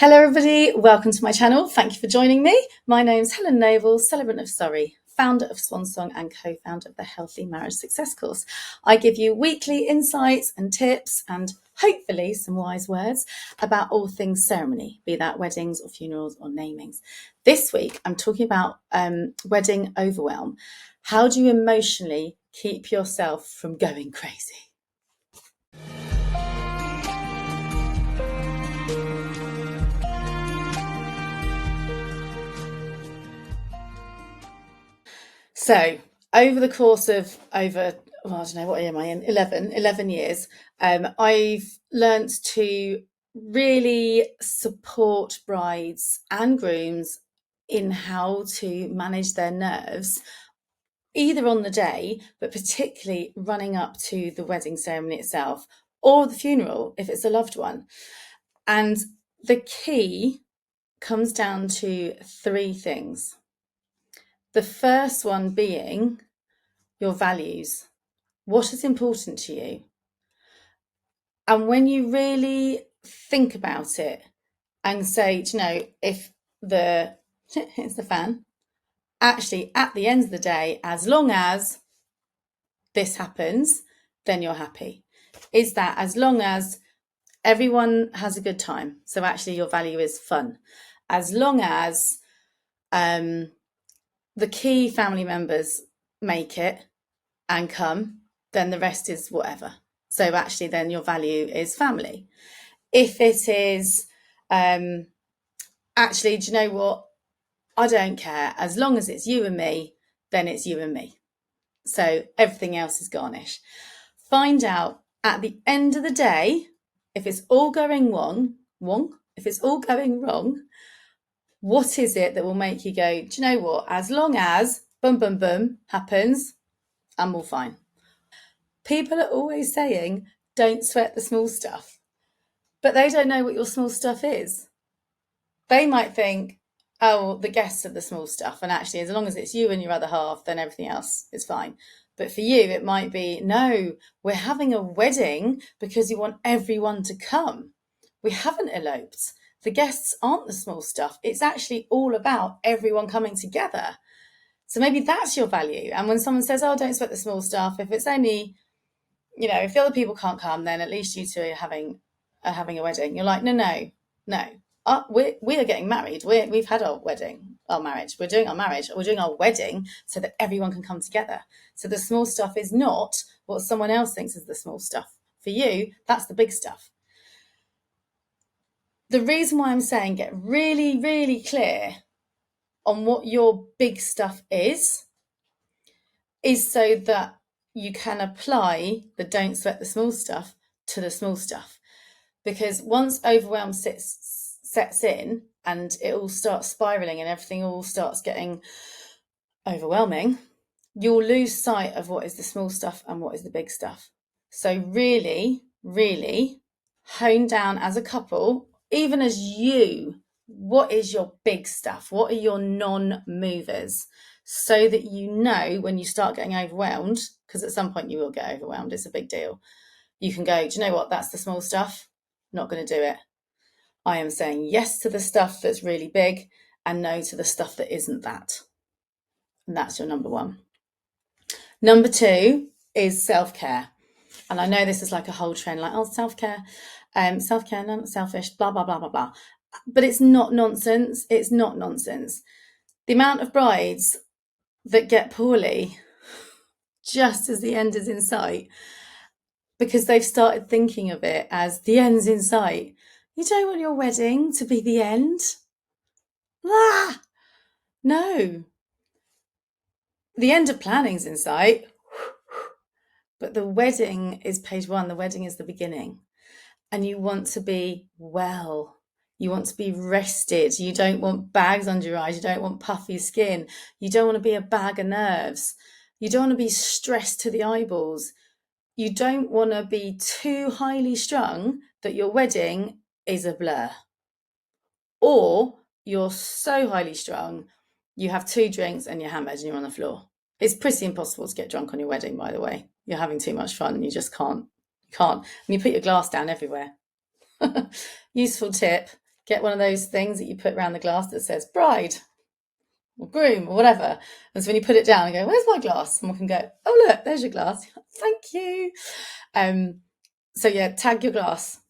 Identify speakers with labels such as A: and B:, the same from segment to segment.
A: Hello everybody, welcome to my channel. Thank you for joining me. My name's Helen Noble, celebrant of Surrey, founder of Swan Song and co-founder of the Healthy Marriage Success course. I give you weekly insights and tips and hopefully some wise words about all things ceremony, be that weddings or funerals or namings. This week I'm talking about wedding overwhelm. How do you emotionally keep yourself from going crazy? So over the course of I don't know, what year am I in? 11 years, I've learnt to really support brides and grooms in how to manage their nerves, either on the day, but particularly running up to the wedding ceremony itself or the funeral if it's a loved one. And the key comes down to three things. The first one being your values. What is important to you? And when you really think about it and say, if it's the fan, actually at the end of the day, as long as this happens, then you're happy. Is that as long as everyone has a good time? So actually your value is fun. As long as the key family members make it and come, then the rest is whatever. So actually then your value is family. If it is, actually, do you know what? I don't care. As long as it's you and me, then it's you and me. So everything else is garnish. Find out at the end of the day, if it's all going wrong, what is it that will make you go, do you know what? As long as boom, boom, boom happens, I'm all fine. People are always saying, don't sweat the small stuff, but they don't know what your small stuff is. They might think, oh, the guests are the small stuff. And actually, as long as it's you and your other half, then everything else is fine. But for you, it might be, no, we're having a wedding because you want everyone to come. We haven't eloped. The guests aren't the small stuff. It's actually all about everyone coming together. So maybe that's your value. And when someone says, oh, don't sweat the small stuff, if it's only, if the other people can't come, then at least you two are having a wedding. You're like, no. We are getting married. We've had our marriage. We're doing our marriage. We're doing our wedding so that everyone can come together. So the small stuff is not what someone else thinks is the small stuff. For you, that's the big stuff. The reason why I'm saying get really, really clear on what your big stuff is so that you can apply the don't sweat the small stuff to the small stuff. Because once overwhelm sets in and it all starts spiraling and everything all starts getting overwhelming, you'll lose sight of what is the small stuff and what is the big stuff. So really, really hone down as a couple, even as you, what is your big stuff? What are your non-movers? So that you know when you start getting overwhelmed, because at some point you will get overwhelmed, it's a big deal. You can go, do you know what? That's the small stuff. Not going to do it. I am saying yes to the stuff that's really big and no to the stuff that isn't that. And that's your number one. Number two is self-care. And I know this is like a whole trend, like, oh, self-care, not selfish, blah, blah, blah, blah, blah. But it's not nonsense. It's not nonsense. The amount of brides that get poorly just as the end is in sight, because they've started thinking of it as the end's in sight. You don't want your wedding to be the end. No. The end of planning's in sight, but the wedding is page one. The wedding is the beginning. And you want to be well. You want to be rested. You don't want bags under your eyes. You don't want puffy skin. You don't want to be a bag of nerves. You don't want to be stressed to the eyeballs. You don't want to be too highly strung that your wedding is a blur. Or you're so highly strung, you have 2 drinks and you're hammered and you're on the floor. It's pretty impossible to get drunk on your wedding, by the way. You're having too much fun and you just can't. And you put your glass down everywhere. Useful tip, Get one of those things that you put around the glass that says bride or groom or whatever. And so when you put it down and go, where's my glass? Someone can go, oh, look, there's your glass. Thank you. So yeah, tag your glass.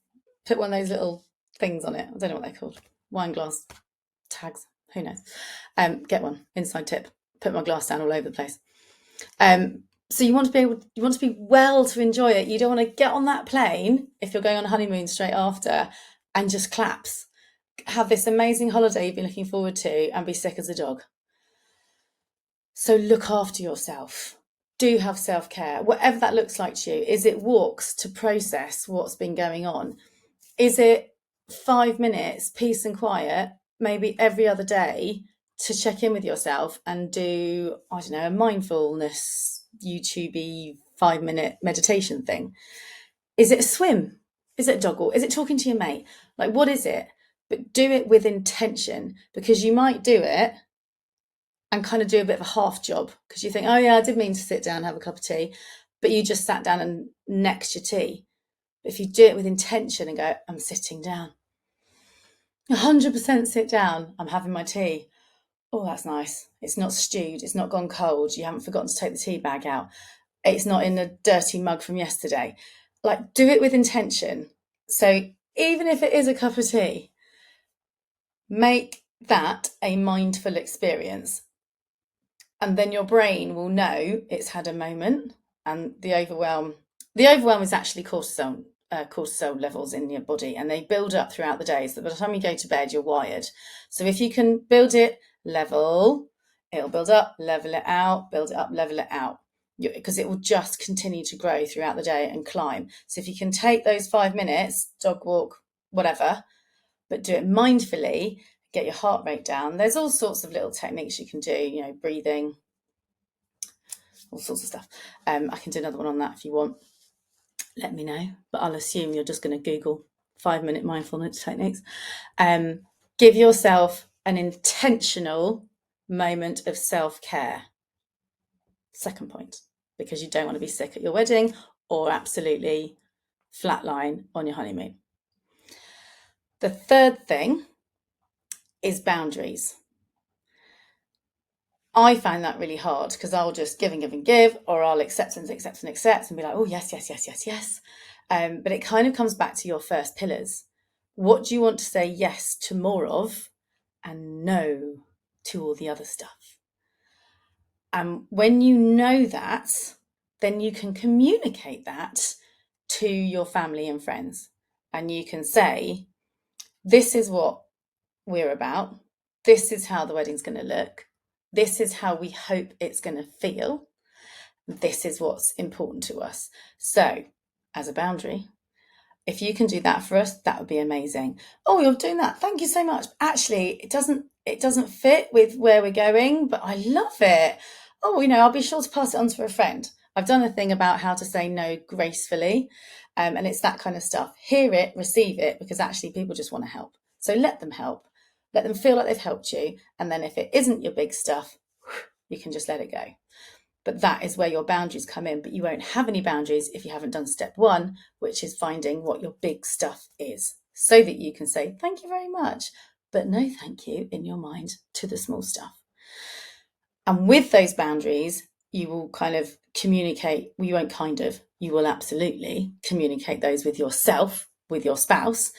A: Put one of those little things on it. I don't know what they're called. Wine glass tags. Who knows? Get one. Inside tip. Put my glass down all over the place. So you want to be well to enjoy it. You don't want to get on that plane if you're going on a honeymoon straight after and just collapse. Have this amazing holiday you've been looking forward to and be sick as a dog. So look after yourself. Do have self-care, whatever that looks like to you. Is it walks to process what's been going on? Is it 5 minutes peace and quiet, maybe every other day, to check in with yourself and do, I don't know, a mindfulness YouTube 5-minute meditation thing? Is it a swim? Is it a dog walk? Is it talking to your mate? Like, what is it? But do it with intention, because you might do it and kind of do a bit of a half job because you think, oh yeah, I did mean to sit down and have a cup of tea, but you just sat down and next your tea. But if you do it with intention and go, I'm sitting down, 100% sit down, I'm having my tea. Oh, that's nice. It's not stewed. It's not gone cold. You haven't forgotten to take the tea bag out. It's not in a dirty mug from yesterday. Like, do it with intention. So even if it is a cup of tea, make that a mindful experience. And then your brain will know it's had a moment. And the overwhelm is actually cortisol levels in your body, and they build up throughout the day. So by the time you go to bed, you're wired. So if you can build it level, it'll build up, level it out, build it up, level it out, because it will just continue to grow throughout the day and climb. So if you can take those 5 minutes, dog walk, whatever, but do it mindfully, get your heart rate down. There's all sorts of little techniques you can do, breathing, all sorts of stuff. I can do another one on that if you want. Let me know, but I'll assume you're just going to Google 5-minute mindfulness techniques. Give yourself an intentional moment of self-care. Second point, because you don't want to be sick at your wedding or absolutely flatline on your honeymoon. The third thing is boundaries. I find that really hard because I'll just give and give and give, or I'll accept and accept and accept and be like, oh, yes, yes, yes, yes, yes. But it kind of comes back to your first pillars. What do you want to say yes to more of and no to all the other stuff? And when you know that, then you can communicate that to your family and friends. And you can say, this is what we're about. This is how the wedding's going to look. This is how we hope it's going to feel. This is what's important to us. So, as a boundary, if you can do that for us, that would be amazing. Oh, you're doing that. Thank you so much. Actually, it doesn't fit with where we're going, but I love it. Oh, I'll be sure to pass it on to a friend. I've done a thing about how to say no gracefully, and it's that kind of stuff. Hear it, receive it, because actually people just want to help. So let them help. Let them feel like they've helped you. And then if it isn't your big stuff, you can just let it go. But that is where your boundaries come in. But you won't have any boundaries if you haven't done step 1, which is finding what your big stuff is, so that you can say, thank you very much, but no thank you in your mind to the small stuff. And with those boundaries, you will kind of communicate, you will absolutely communicate those with yourself, with your spouse,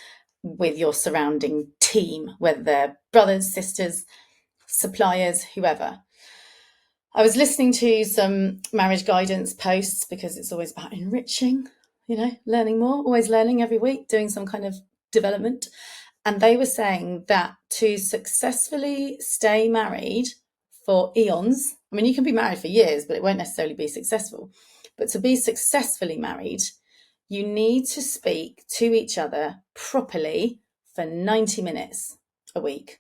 A: with your surrounding team, whether they're brothers, sisters, suppliers, whoever. I was listening to some marriage guidance posts because it's always about enriching, learning more, always learning every week, doing some kind of development. And they were saying that to successfully stay married for eons, I mean, you can be married for years, but it won't necessarily be successful. But to be successfully married, you need to speak to each other properly for 90 minutes a week.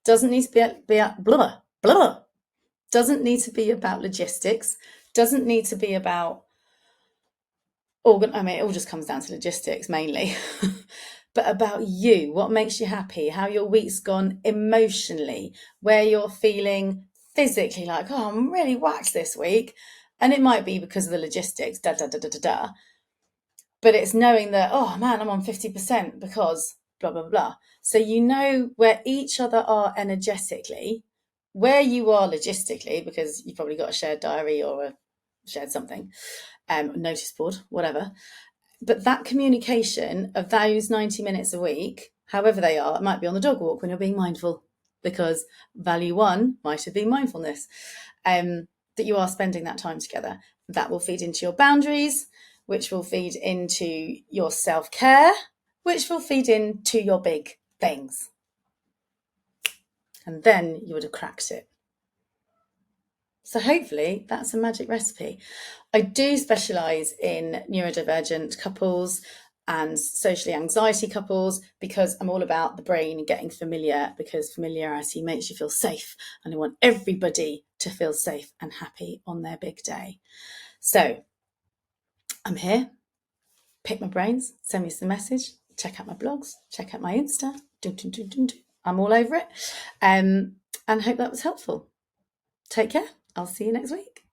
A: Doesn't need to be blah, blah. Doesn't need to be about logistics. Doesn't need to be about it all just comes down to logistics mainly. But about you, what makes you happy, how your week's gone emotionally, where you're feeling physically like, oh, I'm really whacked this week. And it might be because of the logistics, But it's knowing that, oh man, I'm on 50% because blah, blah, blah. So you know where each other are energetically, where you are logistically, because you've probably got a shared diary or a shared something, notice board, whatever. But that communication of those 90 minutes a week, however they are, it might be on the dog walk when you're being mindful, because value one might have been mindfulness, that you are spending that time together. That will feed into your boundaries, which will feed into your self-care, which will feed into your big things. And then you would have cracked it. So hopefully that's a magic recipe. I do specialise in neurodivergent couples and socially anxiety couples because I'm all about the brain getting familiar, because familiarity makes you feel safe, and I want everybody to feel safe and happy on their big day. So I'm here. Pick my brains, send me some message, check out my blogs, check out my Insta. I'm all over it. And hope that was helpful. Take care. I'll see you next week.